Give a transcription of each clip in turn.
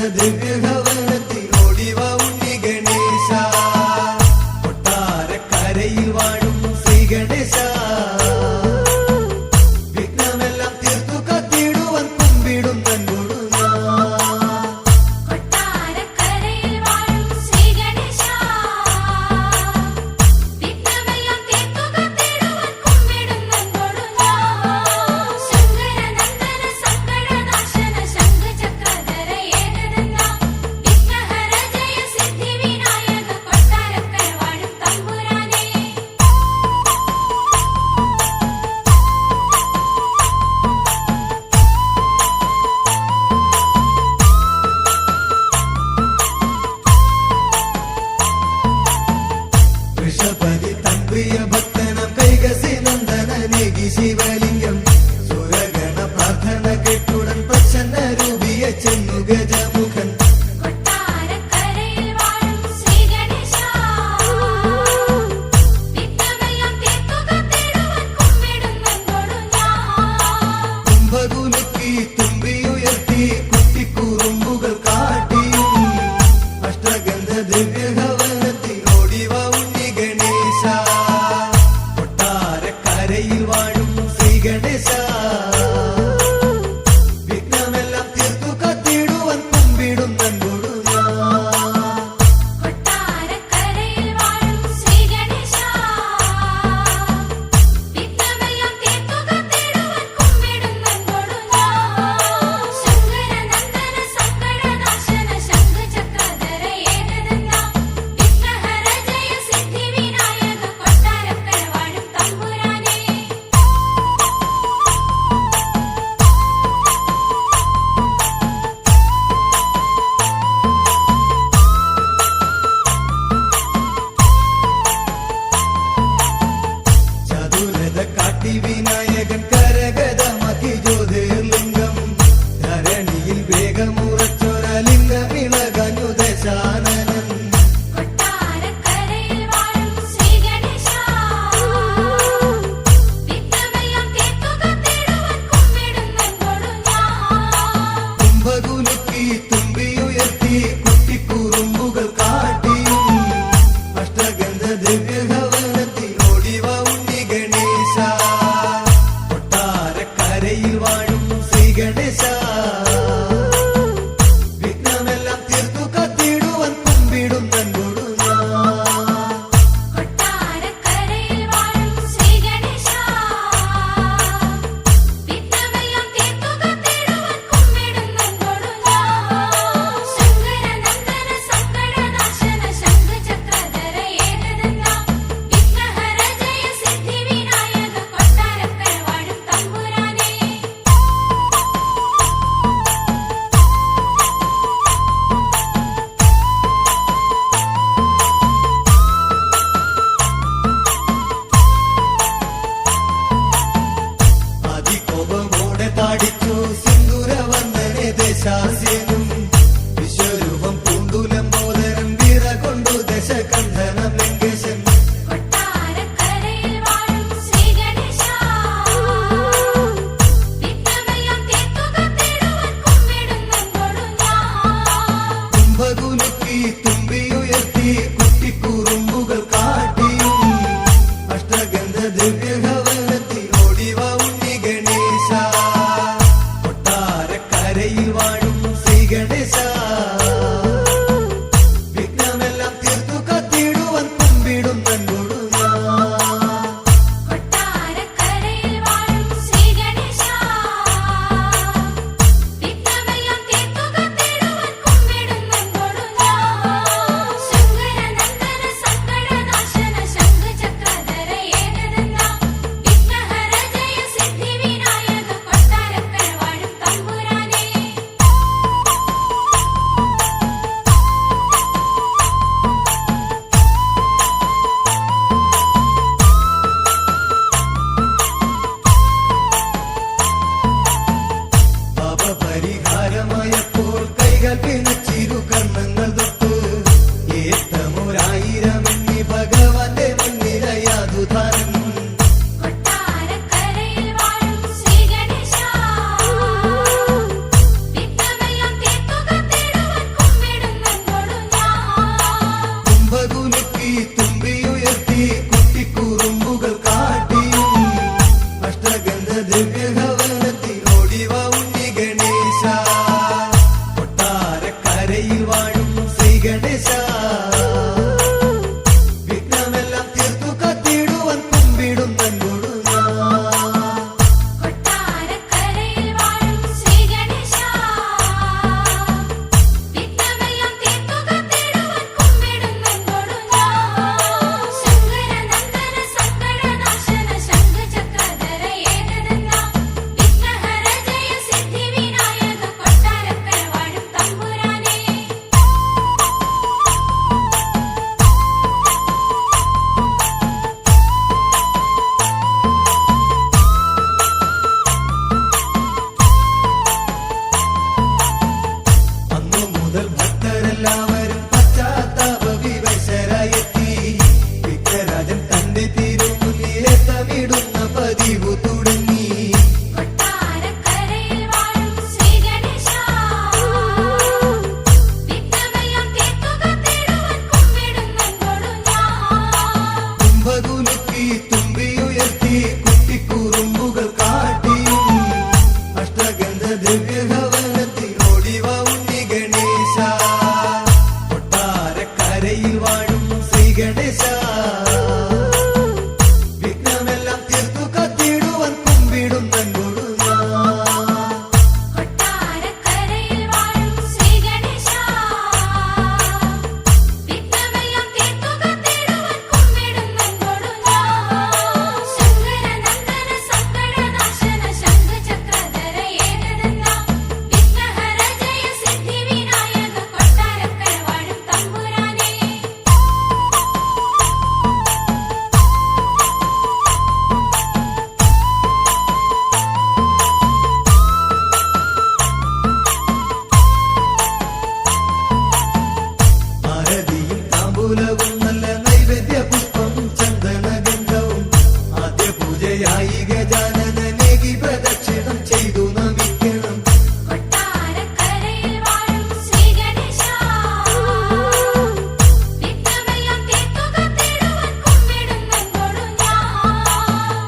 ദിവ്യഭവനത്തിൽ ഓടിവ ഉണ്ണി ഗണേശ കൊട്ടാരക്കരയിൽ വാഴും ശ്രീ ഗണേശ വിഘ്നമെല്ലാം തീർത്തു കത്തിടുവാൻ കുമ്പിടും തന്നോടു കൊട്ടാരക്കരയിൽ വാഴും ശ്രീ ഗണേശ വിഘ്നമെല്ലാം തീർത്തു കത്തിടുവാൻ കുമ്പിടും തന്നോടു ശങ്കരനന്ദന സങ്കടനാശന ശംഖചക്രധര ഏകദന്ത വിഘ്നഹര ജയ സിദ്ധി വിനായക കൊട്ടാരക്കര വാഴും തമ്പുരാനേ വൃഷപതി തൻ പ്രിയ ഭക്തനം കൈകസി നന്ദനനേകി ശിവലിംഗം സുരഗണ പ്രാർത്ഥന കേട്ടുടൻ പ്രച്ഛന്ന രൂപിയെ ചെന്നു ഗജമുഖൻ കൊട്ടാരക്കരയിൽ വാഴും ശ്രീ ഗണേശ വിഘ്നമെല്ലാം തീർത്തു കത്തിടുവാൻ കുമ്പിടും തന്നോടു കുംഭകുലുക്കി തുമ്പിയുയർത്തി കുട്ടിക്കുറുമ്പുകൾ കാട്ടിയും അഷ്ടഗന്ധ ദിവ്യഭവനത്തിൽ ഓടിവ ഉണ്ണി ഗണേശ കൊട്ടാരക്കരയിൽ വാഴും ശ്രീ ഗണേശ വിഘ്നമെല്ലാം തീർത്തു കത്തിടുവാൻ കുമ്പിടും തന്നോടു കൊട്ടാരക്കരയിൽ വാഴും ശ്രീ ഗണേശ വിഘ്നമെല്ലാം തീർത്തു കത്തിടുവാൻ കുമ്പിടും തന്നോടു ശങ്കരനന്ദന സങ്കടനാശന ശംഖചക്രധര ഏകദന്ത വിഘ്നഹര ജയ സിദ്ധി വിനായക കൊട്ടാരക്കര വാഴും തമ്പുരാനേ ചതുരത കാട്ടി വിനായകൻ കരഗതമാക്കി ജ്യോതിർലിംഗം ധരണിയിൽ വേഗമുറച്ചൊര ലിംഗമിളകഞ്ഞു ദശാനനൻ കൊട്ടാരക്കരയിൽ വാഴും ശ്രീ ഗണേശ വിഘ്നമെല്ലാം തീർത്തു കത്തിടുവാൻ കുമ്പിടും തന്നോടു കുംഭകുലുക്കി തുമ്പിയുയർത്തി കുട്ടിക്കുറുമ്പുകൾ കാട്ടിയും അഷ്ടഗന്ധ ദിവ്യഭവനത്തിൽ ഓടിവ ഉണ്ണി ഗണേശ കൊട്ടാരക്കരയിൽ വാഴും ശ്രീ ഗണേശ വിഘ്നമെല്ലാം തീർത്തു കത്തിടുവാൻ കുമ്പിടും തന്നോടു കൊട്ടാരക്കരയിൽ വാഴും ശ്രീ ഗണേശ വിഘ്നമെല്ലാം തീർത്തു കത്തിടുവാൻ കുമ്പിടും തന്നോടു ശങ്കരനന്ദന സങ്കടനാശന ശംഖചക്രധര ഏകദന്ത വിഘ്നഹര ജയ സിദ്ധി വിനായക കൊട്ടാരക്കര വാഴും തമ്പുരാനേ അതികോപമോടെ താടിച്ചു സിന്ദൂരവന്ദനെ ദേശാസ്യനും വിശ്വരൂപം പൂണ്ടുലംബോദരം വിറകൊണ്ടു ദശകന്ധനം ലംഘേശൻ കൊട്ടാരക്കരയിൽ വാഴും ശ്രീ ഗണേശ വിഘ്നമെല്ലാം തീർത്തു കത്തിടുവാൻ കുമ്പിടും തന്നോടു കുംഭകുലുക്കി തുമ്പിയുയർത്തി കുട്ടിക്കുറുമ്പുകൾ കാട്ടിയും അഷ്ടഗന്ധ ദിവ്യഭവനത്തിൽ ഓടിവ ഉണ്ണി ഗണേശ കൊട്ടാരക്കരയിൽ വാഴും ശ്രീ ഗണേശ വിഘ്നമെല്ലാം തീർത്തു കത്തിടുവാൻ കുമ്പിടും തന്നോടു കൊട്ടാരക്കരയിൽ വാഴും ശ്രീ ഗണേശ വിഘ്നമെല്ലാം തീർത്തു കത്തിടുവാൻ കുമ്പിടും തന്നോടു ശങ്കരനന്ദന സങ്കടനാശന ശംഖചക്രധര ഏകദന്ത വിഘ്നഹര ജയ സിദ്ധി വിനായക കൊട്ടാരക്കര വാഴും തമ്പുരാനേ എല്ലാവരും പശ്ചാത്താപ വിവശരായെത്തി. വിഘ്നരാജൻ തന്റെ തിരുമുന്നിലെ തമിടുന്ന പതിവു തുടങ്ങി. കൊട്ടാരക്കരയിൽ വാഴും ശ്രീ ഗണേശാ, വിഘ്നമെല്ലാം തീർത്തുക തേടുവാൻ കുമ്പിടുന്നതോടു ഞാൻ. കുംഭകുലുക്കി തുമ്പിയുയർത്തി കുട്ടിക്കുറുമ്പുകൾ കാട്ടിയും അഷ്ടഗന്ധ ദിവ്യഭവനത്തിൽ ഓടിവ ഉണ്ണി ഗണേശ. കൊട്ടാരക്കരയിൽ വാഴും ശ്രീ ഗണേശ, വിഘ്നമെല്ലാം തീർത്തു കത്തിടുവാൻ കുമ്പിടുന്നതോടു ഞാൻ. കൊട്ടാരക്കരയിൽ വാഴും ശ്രീ ഗണേശാ, വിഘ്നമെല്ലാം തീർത്തുക തേടുവാൻ കുമ്പിടുന്നതോടു ഞാൻ. ശങ്കരനന്ദന സങ്കടനാശന ശംഖചക്രധര ഏകദന്ത വിഘ്നഹര ജയ സിദ്ധി വിനായക കൊട്ടാരക്കര വാഴും തമ്പുരാനേ. ആരതിയും താമ്പൂലവും നല്ല നൈവേദ്യ പുഷ്പം ചന്ദനഗന്ധവും ആദ്യ പൂജയായി ഗജാനനേകി പ്രദക്ഷിണം ചെയ്തു നമിക്കണം. കൊട്ടാരക്കരയിൽ വാഴും ശ്രീ ഗണേശാ, വിഘ്നമെല്ലാം തീർത്തുക തേടുവാൻ കുമ്പിടുന്നതോടു ഞാൻ.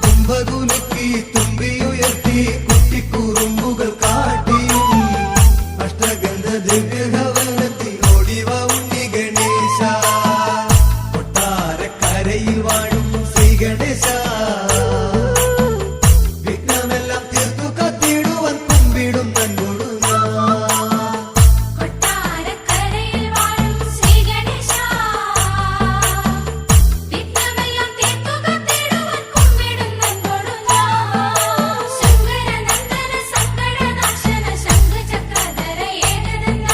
കുംഭകുലുക്കി തുമ്പിയുയർത്തി കുട്ടിക്കുറുമ്പുകൾ കാട്ടിയും അഷ്ടഗന്ധ ദിവ്യഭവനത്തിൽ ഓടിവ ഉണ്ണി ഗണേശ. കൊട്ടാരക്കരയിൽ വാഴും ശ്രീ ഗണേശ, വിഘ്നമെല്ലാം തീർത്തു കത്തിടുവാൻ കുമ്പിടുന്നതോടു ഞാൻ. കൊട്ടാരക്കരയിൽ വാഴും ശ്രീ ഗണേശാ, വിഘ്നമെല്ലാം തീർത്തുക തേടുവാൻ കുമ്പിടുന്നതോടു ഞാൻ. ശങ്കരനന്ദന സങ്കടനാശന ശംഖചക്രധര ഏകദന്ത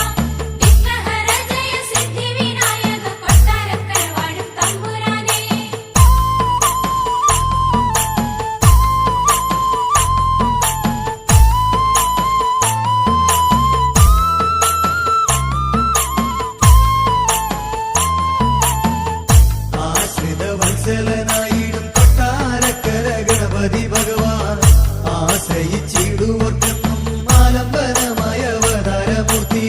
വിഘ്നഹര ജയ സിദ്ധി വിനായക കൊട്ടാരക്കര വാഴും തമ്പുരാനേ. ആശ്രിത വത്സലനായിടും കൊട്ടാരക്കര ഗണപതി ഭഗവാൻ ആശ്രയിച്ചിടുവർക്കെന്നും ആലംബനമായ അവതാരമൂർത്തി.